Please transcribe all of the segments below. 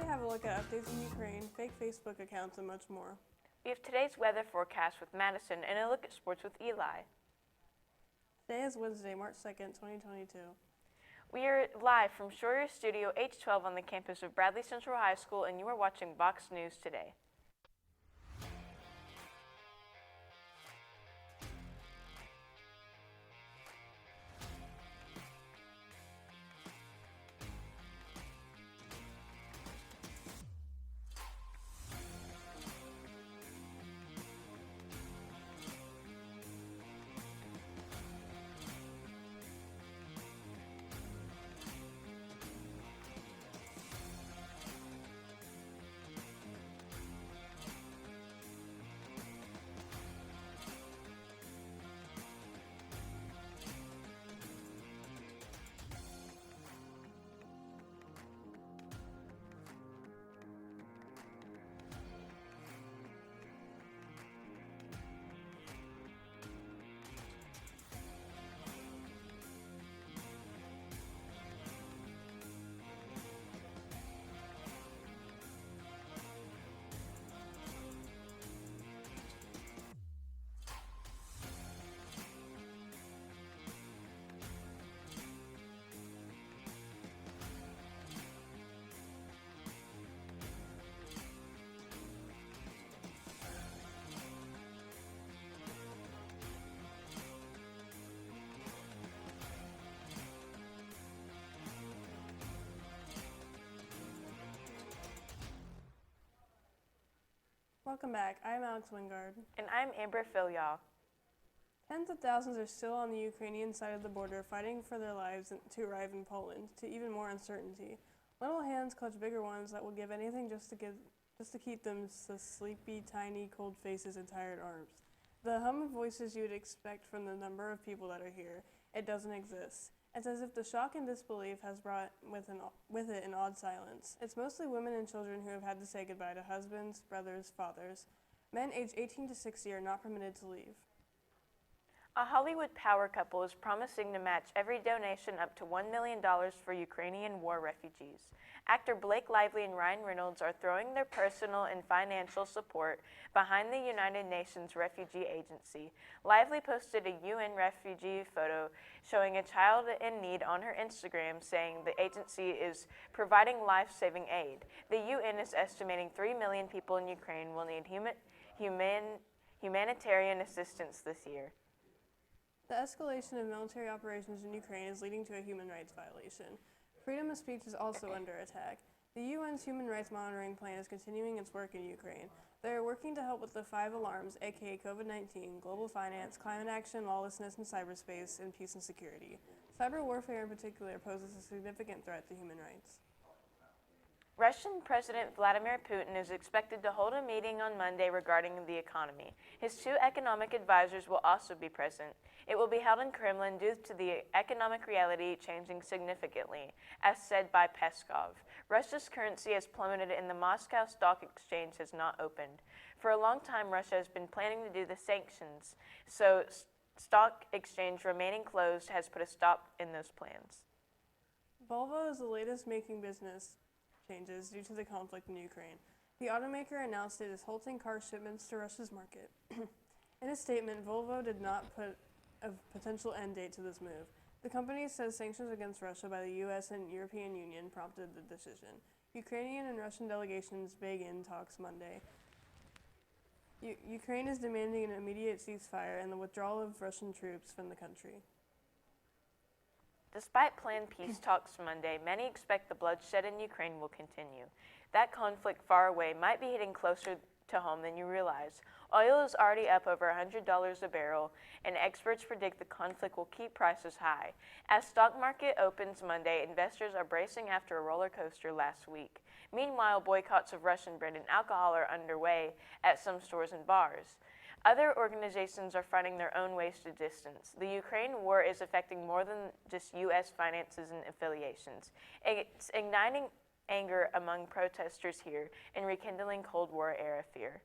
Today, have a look at updates in Ukraine, fake Facebook accounts, and much more. We have today's weather forecast with Madison and a look at sports with Eli. Today is Wednesday, March 2nd, 2022. We are live from Shroyer Studio H12 on the campus of Bradley Central High School, and you are watching VOX News Today. Welcome back. I'm Alex Wingard. And I'm Amber Filyal. Tens of thousands are still on the Ukrainian side of the border fighting for their lives to arrive in Poland, to even more uncertainty. Little hands clutch bigger ones that will give anything just to keep them the sleepy, tiny, cold faces and tired arms. The hum of voices you would expect from the number of people that are here, it doesn't exist. It's as if the shock and disbelief has brought with it an odd silence. It's mostly women and children who have had to say goodbye to husbands, brothers, fathers. Men aged 18 to 60 are not permitted to leave. A Hollywood power couple is promising to match every donation up to $1 million for Ukrainian war refugees. Actor Blake Lively and Ryan Reynolds are throwing their personal and financial support behind the United Nations Refugee Agency. Lively posted a UN refugee photo showing a child in need on her Instagram, saying the agency is providing life-saving aid. The UN is estimating 3 million people in Ukraine will need humanitarian assistance this year. The escalation of military operations in Ukraine is leading to a human rights violation. Freedom of speech is also under attack. The UN's Human Rights Monitoring Plan is continuing its work in Ukraine. They are working to help with the 5 alarms, aka COVID-19, global finance, climate action, lawlessness in cyberspace, and peace and security. Cyber warfare in particular poses a significant threat to human rights. Russian President Vladimir Putin is expected to hold a meeting on Monday regarding the economy. His 2 economic advisors will also be present. It will be held in Kremlin due to the economic reality changing significantly, as said by Peskov. Russia's currency has plummeted and the Moscow Stock Exchange has not opened. For a long time, Russia has been planning to do the sanctions, so stock exchange remaining closed has put a stop in those plans. Volvo is the latest making business changes due to the conflict in Ukraine. The automaker announced it is halting car shipments to Russia's market. In a statement, Volvo did not put a potential end date to this move. The company says sanctions against Russia by the U.S. and European Union prompted the decision. Ukrainian and Russian delegations begin talks Monday. Ukraine is demanding an immediate ceasefire and the withdrawal of Russian troops from the country. Despite planned peace talks Monday, many expect the bloodshed in Ukraine will continue. That conflict far away might be hitting closer to home than you realize. Oil is already up over $100 a barrel, and experts predict the conflict will keep prices high. As stock market opens Monday, investors are bracing after a roller coaster last week. Meanwhile, boycotts of Russian bread and alcohol are underway at some stores and bars. Other organizations are finding their own ways to distance. The Ukraine war is affecting more than just U.S. finances and affiliations. It's igniting anger among protesters here and rekindling Cold War-era fear.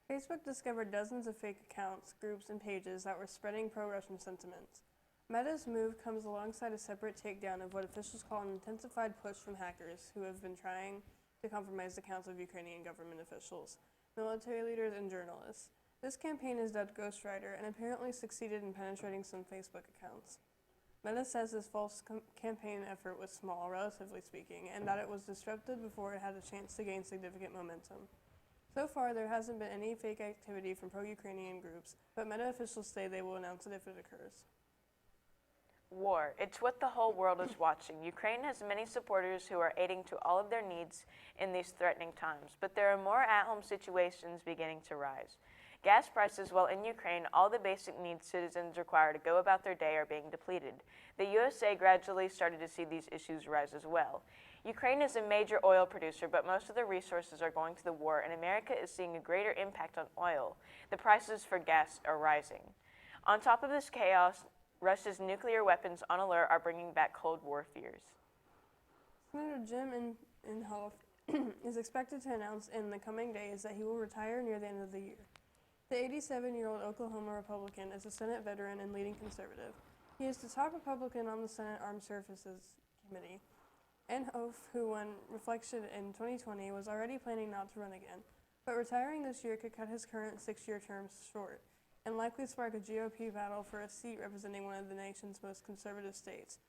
Facebook discovered dozens of fake accounts, groups, and pages that were spreading pro-Russian sentiments. Meta's move comes alongside a separate takedown of what officials call an intensified push from hackers who have been trying to compromise accounts of Ukrainian government officials, military leaders, and journalists. This campaign is dubbed Ghost Rider and apparently succeeded in penetrating some Facebook accounts. Meta says this false campaign effort was small, relatively speaking, and that it was disrupted before it had a chance to gain significant momentum. So far, there hasn't been any fake activity from pro-Ukrainian groups, but Meta officials say they will announce it if it occurs. War. It's what the whole world is watching. Ukraine has many supporters who are aiding to all of their needs in these threatening times, but there are more at-home situations beginning to rise. Gas prices, while in Ukraine, all the basic needs citizens require to go about their day are being depleted. The USA gradually started to see these issues rise as well. Ukraine is a major oil producer, but most of the resources are going to the war, and America is seeing a greater impact on oil. The prices for gas are rising. On top of this chaos, Russia's nuclear weapons on alert are bringing back Cold War fears. Senator Jim Inhofe is expected to announce in the coming days that he will retire near the end of the year. The 87-year-old Oklahoma Republican is a Senate veteran and leading conservative. He is the top Republican on the Senate Armed Services Committee. Inhofe, who won reflection in 2020, was already planning not to run again, but retiring this year could cut his current 6-year term short and likely spark a GOP battle for a seat representing one of the nation's most conservative states.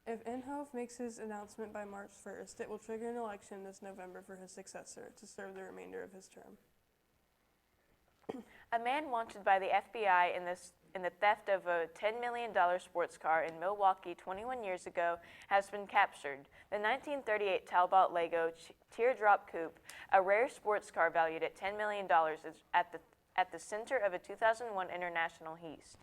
If Inhofe makes his announcement by March 1st, it will trigger an election this November for his successor to serve the remainder of his term. A man wanted by the FBI in the theft of a $10 million sports car in Milwaukee 21 years ago has been captured. The 1938 Talbot Lego Teardrop Coupe, a rare sports car valued at $10 million, is at the center of a 2001 international heist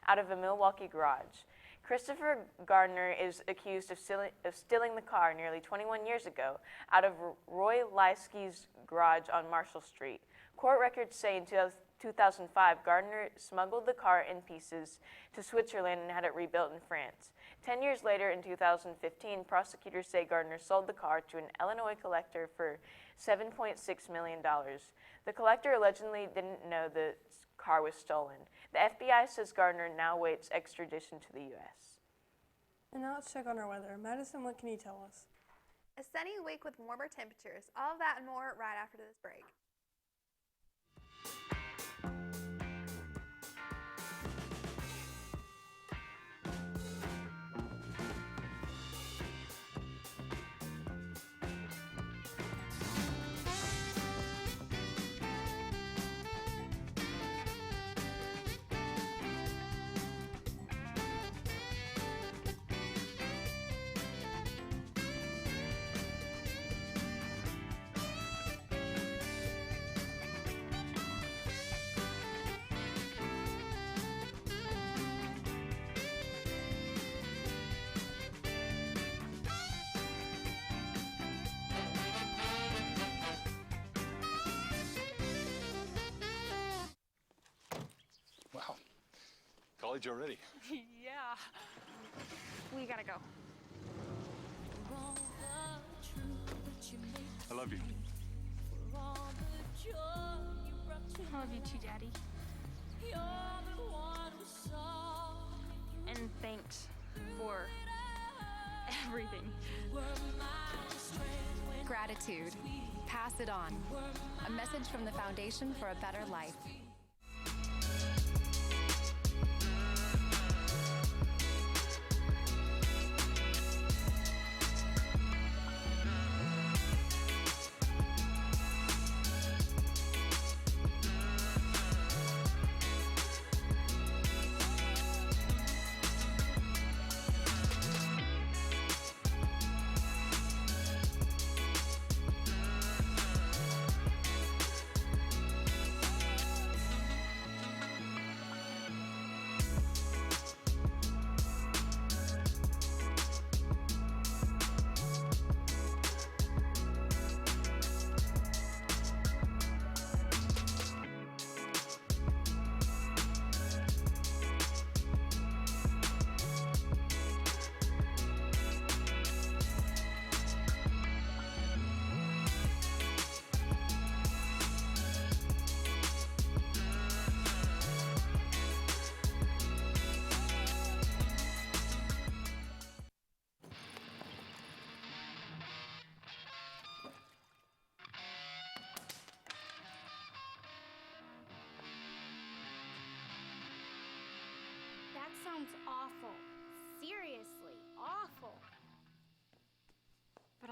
out of a Milwaukee garage. Christopher Gardner is accused of stealing the car nearly 21 years ago out of Roy Leisky's garage on Marshall Street. Court records say in 2005, Gardner smuggled the car in pieces to Switzerland and had it rebuilt in France. 10 years later, in 2015, prosecutors say Gardner sold the car to an Illinois collector for $7.6 million. The collector allegedly didn't know the car was stolen. The FBI says Gardner now waits extradition to the U.S. And now let's check on our weather. Madison, what can you tell us? A sunny week with warmer temperatures. All of that and more right after this break. Wow, college already. Yeah. We gotta go. I love you. I love you too, Daddy. And thanks for everything. Gratitude. Pass it on. A message from the Foundation for a Better Life.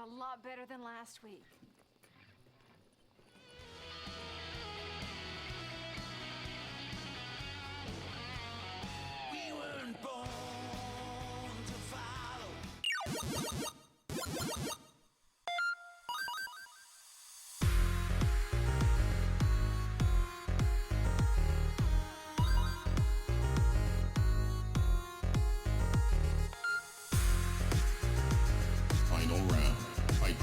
a lot better than last week. We weren't born to follow. Final round. Fight.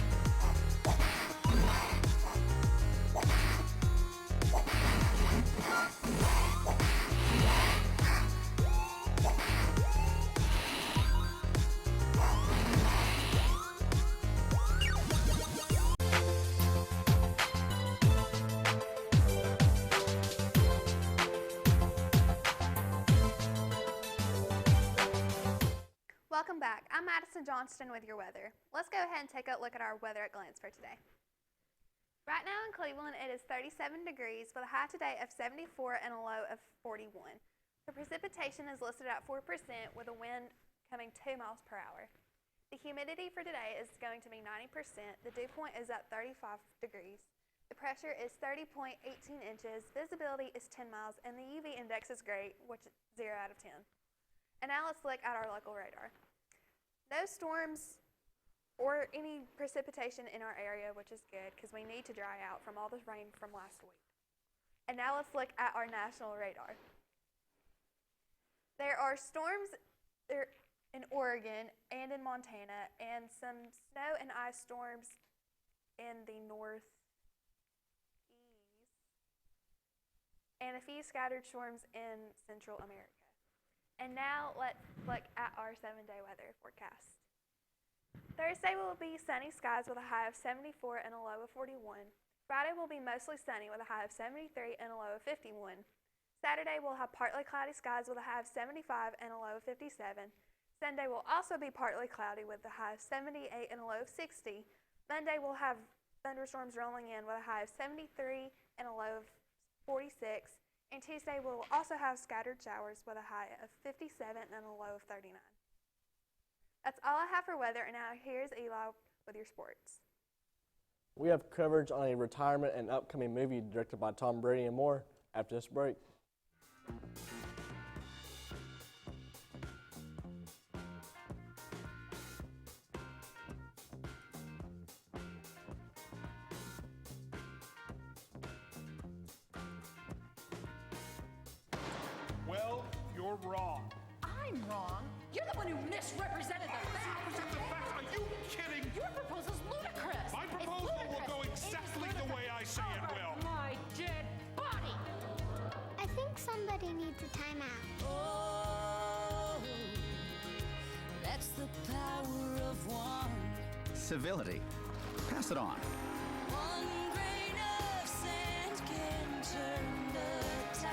Welcome back. I'm Madison Johnston with your weather. Let's go ahead and take a look at our weather at glance for today. Right now in Cleveland, it is 37 degrees with a high today of 74 and a low of 41. The precipitation is listed at 4% with a wind coming 2 miles per hour. The humidity for today is going to be 90%. The dew point is at 35 degrees. The pressure is 30.18 inches. Visibility is 10 miles, and the UV index is great, which is 0 out of 10. And now let's look at our local radar. No storms or any precipitation in our area, which is good because we need to dry out from all this rain from last week. And now let's look at our national radar. There are storms in Oregon and in Montana, and some snow and ice storms in the northeast, and a few scattered storms in Central America. And now let's look at our 7-day weather forecast. Thursday will be sunny skies with a high of 74 and a low of 41. Friday will be mostly sunny with a high of 73 and a low of 51. Saturday will have partly cloudy skies with a high of 75 and a low of 57. Sunday will also be partly cloudy with a high of 78 and a low of 60. Monday will have thunderstorms rolling in with a high of 73 and a low of 46. And Tuesday will also have scattered showers with a high of 57 and a low of 39. That's all I have for weather, and now here's Eli with your sports. We have coverage on a retirement and upcoming movie directed by Tom Brady and more after this break. Well, you're wrong. I'm wrong. You're the one who misrepresented the facts. Are you kidding? Your proposal's ludicrous. My proposal will go exactly the way I say it will. My dead body. I think somebody needs a timeout. Oh, that's the power of one. Civility. Pass it on. One grain of sand can turn the tide.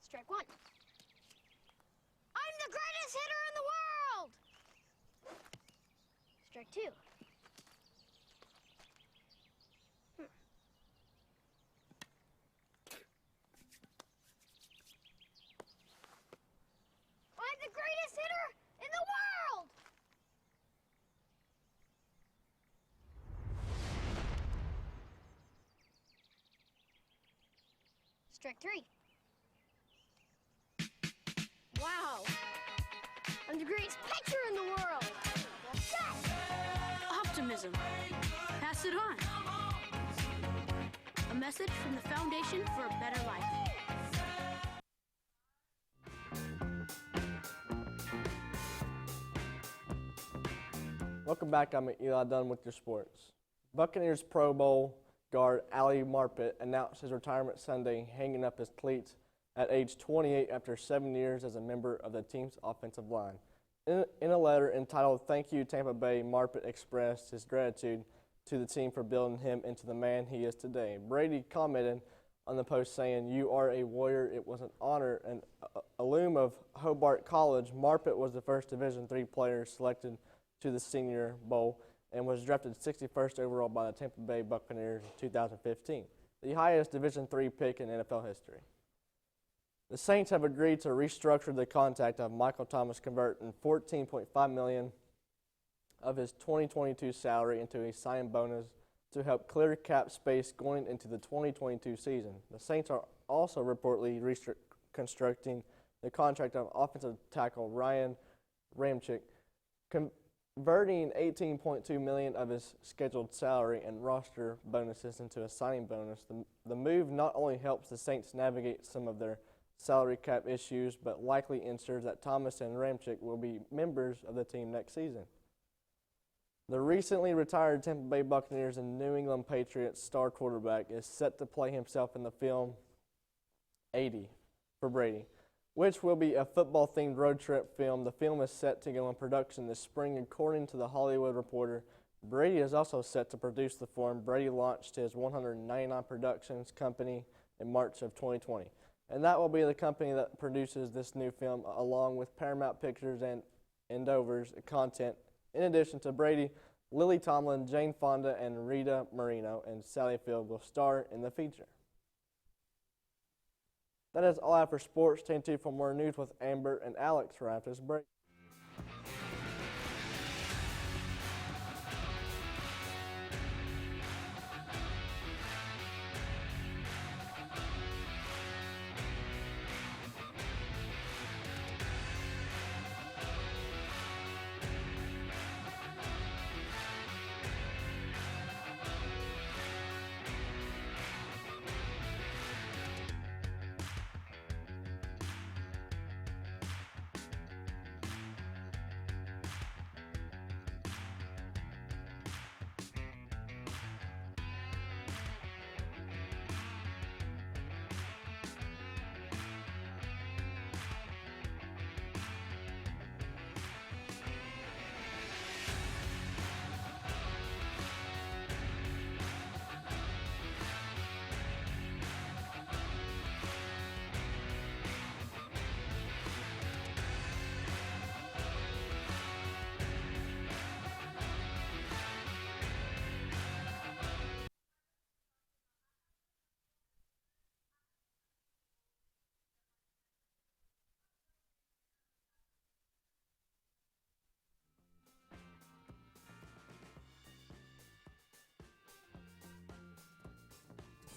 Strike one. I'm the greatest hitter in the world! Strike two. Strike 3. Wow. I'm the greatest pitcher in the world. Yes! Optimism. Pass it on. A message from the Foundation for a Better Life. Welcome back. I'm Eli Dunn with your sports. Buccaneers Pro Bowl guard Ali Marpet announced his retirement Sunday, hanging up his cleats at age 28 after 7 years as a member of the team's offensive line. In a letter entitled "Thank You, Tampa Bay," Marpet expressed his gratitude to the team for building him into the man he is today. Brady commented on the post saying, "You are a warrior. It was an honor." An alum of Hobart College, Marpet was the first Division III player selected to the Senior Bowl and was drafted 61st overall by the Tampa Bay Buccaneers in 2015, the highest Division III pick in NFL history. The Saints have agreed to restructure the contract of Michael Thomas, converting $14.5 million of his 2022 salary into a signing bonus to help clear cap space going into the 2022 season. The Saints are also reportedly reconstructing the contract of offensive tackle Ryan Ramczyk, converting $18.2 million of his scheduled salary and roster bonuses into a signing bonus. The move not only helps the Saints navigate some of their salary cap issues, but likely ensures that Thomas and Ramczyk will be members of the team next season. The recently retired Tampa Bay Buccaneers and New England Patriots star quarterback is set to play himself in the film 80 for Brady, which will be a football-themed road trip film. The film is set to go in production this spring, according to The Hollywood Reporter. Brady is also set to produce the film. Brady launched his 199 Productions company in March of 2020, and that will be the company that produces this new film, along with Paramount Pictures and Endeavor's content. In addition to Brady, Lily Tomlin, Jane Fonda, and Rita Moreno and Sally Field will star in the feature. That is all I have for sports. Stay tuned for more news with Amber and Alex right after this break.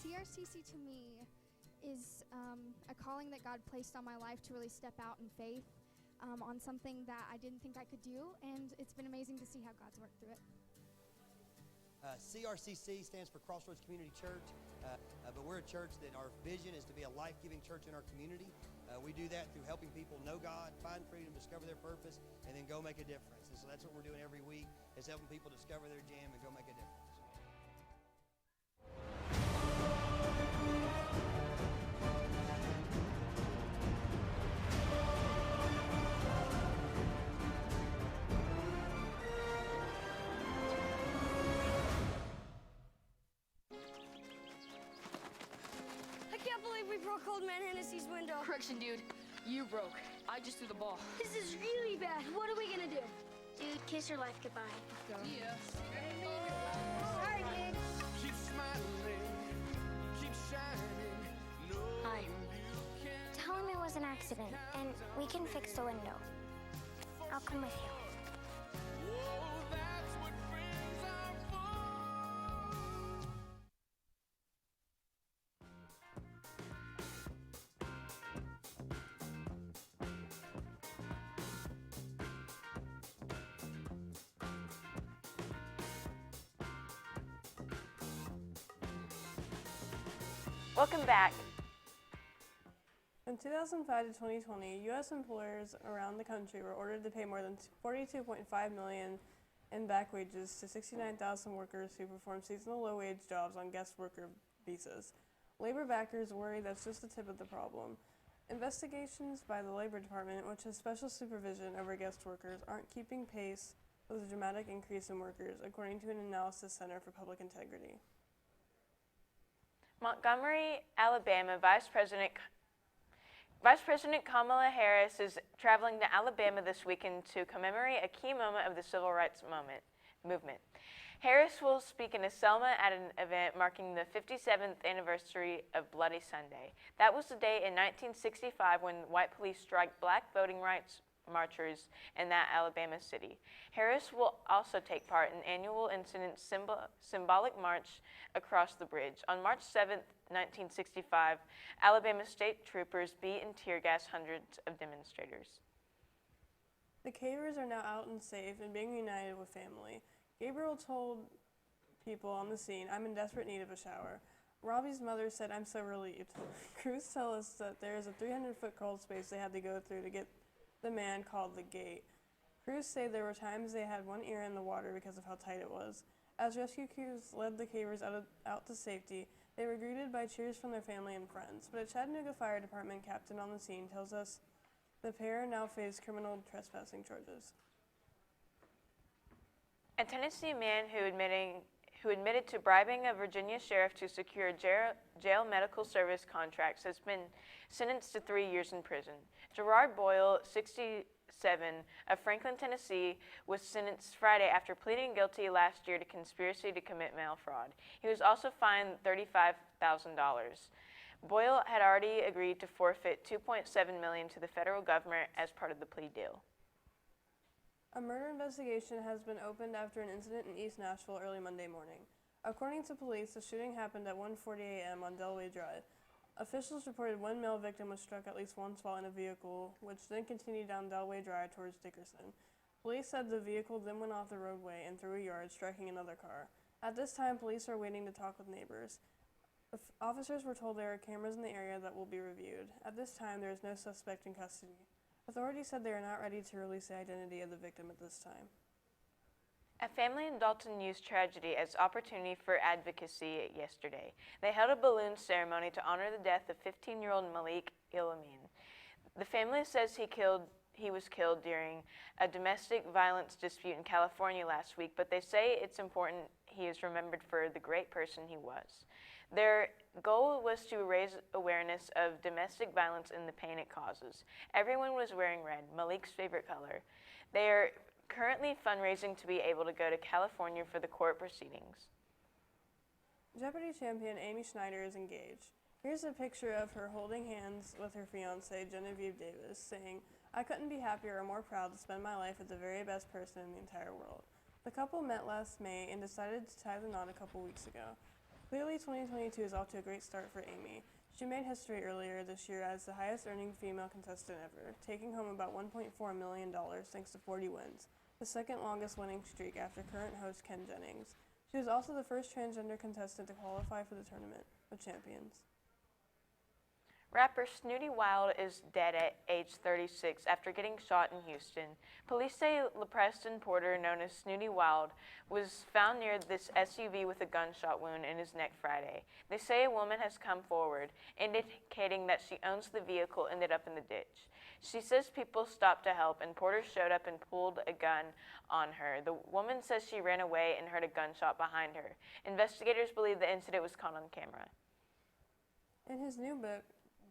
CRCC to me is a calling that God placed on my life to really step out in faith on something that I didn't think I could do, and it's been amazing to see how God's worked through it. CRCC stands for Crossroads Community Church, but we're a church that our vision is to be a life-giving church in our community. We do that through helping people know God, find freedom, discover their purpose, and then go make a difference. And so that's what we're doing every week, is helping people discover their jam and go make a difference. We broke Old Man Hennessy's window. Correction, dude. You broke. I just threw the ball. This is really bad. What are we gonna do? Dude, kiss your life goodbye. Let's go. Yeah. Sorry, dude. Keep smiling, keep shining. No, Hi. you can't. Tell him it was an accident, and we can fix the window. I'll come with you. Oh, that's what friends are for. Welcome back. From 2005 to 2020, U.S. employers around the country were ordered to pay more than $42.5 million in back wages to 69,000 workers who perform seasonal low-wage jobs on guest worker visas. Labor backers worry that's just the tip of the problem. Investigations by the Labor Department, which has special supervision over guest workers, aren't keeping pace with the dramatic increase in workers, according to an analysis center for public integrity. Montgomery, Alabama, Vice President Kamala Harris is traveling to Alabama this weekend to commemorate a key moment of the civil rights movement. Harris will speak in Selma at an event marking the 57th anniversary of Bloody Sunday. That was the day in 1965 when white police struck black voting rights marchers in that Alabama city. Harris will also take part in annual incident symbolic march across the bridge. On March 7, 1965, Alabama state troopers beat and tear gas hundreds of demonstrators. The Cavers are now out and safe and being reunited with family. Gabriel told people on the scene, "I'm in desperate need of a shower." Robbie's mother said, "I'm so relieved." Crews tell us that there is a 300-foot crawl space they had to go through to get the man called the gate. Crews say there were times they had one ear in the water because of how tight it was. As rescue crews led the Cavers out to safety, they were greeted by cheers from their family and friends. But a Chattanooga Fire Department captain on the scene tells us the pair now face criminal trespassing charges. A Tennessee man who admitted to bribing a Virginia sheriff to secure jail medical service contracts has been sentenced to 3 years in prison. Gerard Boyle, 67, of Franklin, Tennessee, was sentenced Friday after pleading guilty last year to conspiracy to commit mail fraud. He was also fined $35,000. Boyle had already agreed to forfeit $2.7 million to the federal government as part of the plea deal. A murder investigation has been opened after an incident in East Nashville early Monday morning. According to police, the shooting happened at 1:40 a.m. on Delaware Drive. Officials reported one male victim was struck at least once while in a vehicle, which then continued down Delaware Drive towards Dickerson. Police said the vehicle then went off the roadway and through a yard, striking another car. At this time, police are waiting to talk with neighbors. Officers were told there are cameras in the area that will be reviewed. At this time, there is no suspect in custody. Authorities said they are not ready to release the identity of the victim at this time. A family in Dalton used tragedy as opportunity for advocacy yesterday. They held a balloon ceremony to honor the death of 15-year-old Malik Ilamin. The family says he was killed during a domestic violence dispute in California last week, but they say it's important he is remembered for the great person he was. Their goal was to raise awareness of domestic violence and the pain it causes. Everyone was wearing red, Malik's favorite color. They are currently fundraising to be able to go to California for the court proceedings. Jeopardy champion Amy Schneider is engaged. Here's a picture of her holding hands with her fiancé, Genevieve Davis, saying, "I couldn't be happier or more proud to spend my life with the very best person in the entire world." The couple met last May and decided to tie the knot a couple weeks ago. Clearly, 2022 is off to a great start for Amy. She made history earlier this year as the highest-earning female contestant ever, taking home about $1.4 million thanks to 40 wins, the second longest winning streak after current host Ken Jennings. She was also the first transgender contestant to qualify for the Tournament of Champions. Rapper Snooty Wild is dead at age 36 after getting shot in Houston. Police say LePreston Porter, known as Snooty Wild, was found near this SUV with a gunshot wound in his neck Friday. They say a woman has come forward, indicating that she owns the vehicle ended up in the ditch. She says people stopped to help, and Porter showed up and pulled a gun on her. The woman says she ran away and heard a gunshot behind her. Investigators believe the incident was caught on camera. In his new book,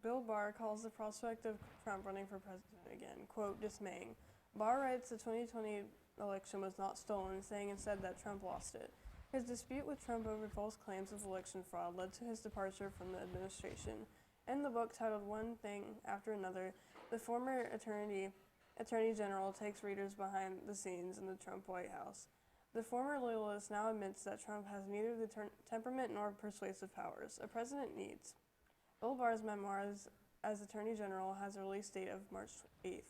Bill Barr calls the prospect of Trump running for president again, quote, dismaying. Barr writes the 2020 election was not stolen, saying instead that Trump lost it. His dispute with Trump over false claims of election fraud led to his departure from the administration. In the book titled One Thing After Another, the former Attorney General takes readers behind the scenes in the Trump White House. The former loyalist now admits that Trump has neither the temperament nor persuasive powers a president needs. Bill Barr's memoirs as Attorney General has a release date of March 8th.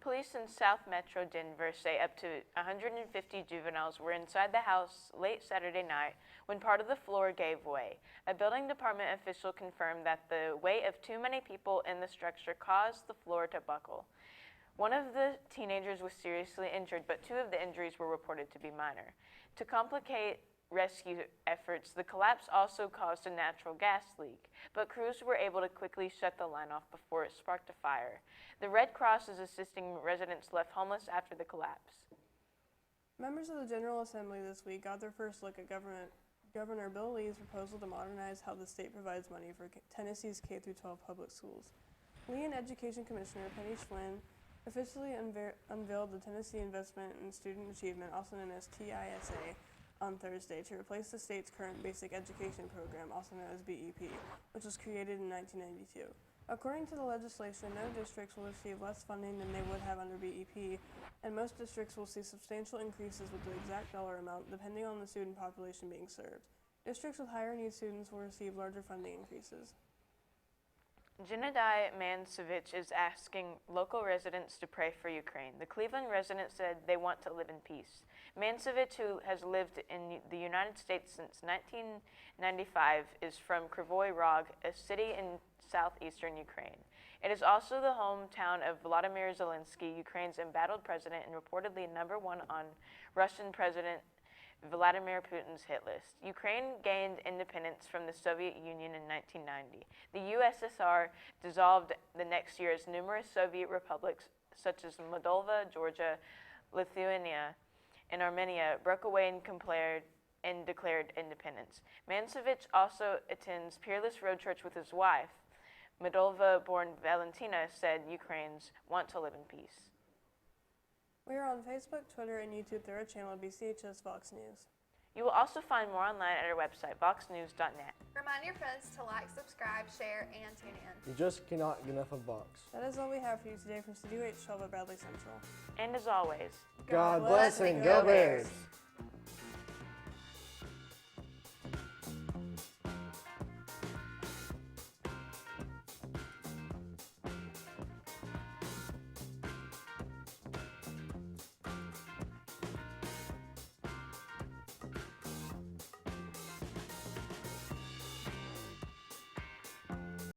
Police in South Metro Denver say up to 150 juveniles were inside the house late Saturday night when part of the floor gave way. A building department official confirmed that the weight of too many people in the structure caused the floor to buckle. One of the teenagers was seriously injured, but 2 of the injuries were reported to be minor. To complicate rescue efforts, the collapse also caused a natural gas leak, but crews were able to quickly shut the line off before it sparked a fire. The Red Cross is assisting residents left homeless after the collapse. Members of the General Assembly this week got their first look at Governor Bill Lee's proposal to modernize how the state provides money for Tennessee's K-12 public schools. Lee and Education Commissioner Penny Schwinn officially unveiled the Tennessee Investment in Student Achievement, also known as TISA, on Thursday to replace the state's current basic education program, also known as BEP, which was created in 1992. According to the legislation, no districts will receive less funding than they would have under BEP, and most districts will see substantial increases with the exact dollar amount depending on the student population being served. Districts with higher need students will receive larger funding increases. Gennady Mansevich is asking local residents to pray for Ukraine. The Cleveland resident said they want to live in peace. Mansevich, who has lived in the United States since 1995, is from Kryvyi Rog, a city in southeastern Ukraine. It is also the hometown of Volodymyr Zelensky, Ukraine's embattled president and reportedly #1 on Russian President Vladimir Putin's hit list. Ukraine gained independence from the Soviet Union in 1990. The USSR dissolved the next year as numerous Soviet republics such as Moldova, Georgia, Lithuania, and Armenia broke away and declared independence. Mansevich also attends Peerless Road Church with his wife. Moldova-born Valentina said Ukrainians want to live in peace. We are on Facebook, Twitter, and YouTube through our channel BCHS VOX News. You will also find more online at our website, voxnews.net. Remind your friends to like, subscribe, share, and tune in. You just cannot get enough of Vox. That is all we have for you today from Studio H12 at Bradley Central. And as always, God bless and go Bears!